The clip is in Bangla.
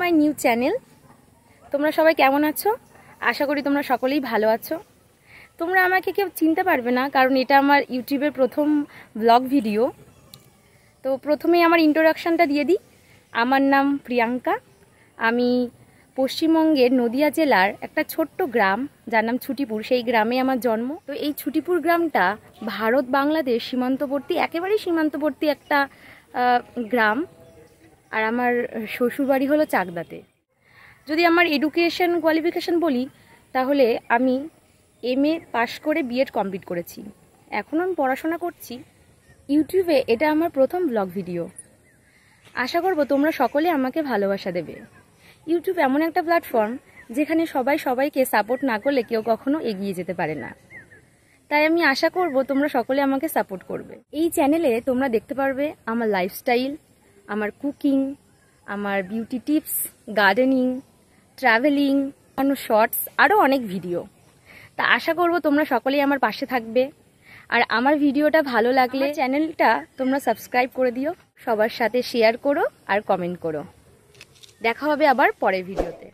My new channel. তোমরা সবাই কেমন আছো? আশা করি তোমরা সকলেই ভালো আছো। তোমরা আমাকে কেউ চিনতে পারবে না, কারণ এটা আমার ইউটিউবের প্রথম ব্লগ ভিডিও। তো প্রথমেই আমার ইন্ট্রোডাকশানটা দিয়ে দিই। আমার নাম প্রিয়াঙ্কা। আমি পশ্চিমবঙ্গের নদিয়া জেলার একটা ছোট্ট গ্রাম, যার নাম ছুটিপুর, সেই গ্রামে আমার জন্ম। তো এই ছুটিপুর গ্রামটা ভারত বাংলাদেশ সীমান্তবর্তী, একেবারেই সীমান্তবর্তী একটা গ্রাম। আর আমার শ্বশুরবাড়ি হলো চাকদাতে। যদি আমার এডুকেশন কোয়ালিফিকেশান বলি, তাহলে আমি MA পাশ করে B.Ed কমপ্লিট করেছি। এখন আমি পড়াশোনা করছি। ইউটিউবে এটা আমার প্রথম ব্লগ ভিডিও। আশা করব তোমরা সকলে আমাকে ভালোবাসা দেবে। ইউটিউব এমন একটা প্ল্যাটফর্ম যেখানে সবাই সবাইকে সাপোর্ট না করলে কেউ কখনো এগিয়ে যেতে পারে না। তাই আমি আশা করব তোমরা সকলে আমাকে সাপোর্ট করবে। এই চ্যানেলে তোমরা দেখতে পারবে আমার লাইফস্টাইল, আমার কুকিং, আমার বিউটি টিপস, গার্ডেনিং, ট্রাভেলিং, অন্য শর্টস, আরও অনেক ভিডিও। তা আশা করব তোমরা সকলেই আমার পাশে থাকবে। আর আমার ভিডিওটা ভালো লাগলে চ্যানেলটা তোমরা সাবস্ক্রাইব করে দিও, সবার সাথে শেয়ার করো আর কমেন্ট করো। দেখা হবে আবার পরের ভিডিওতে।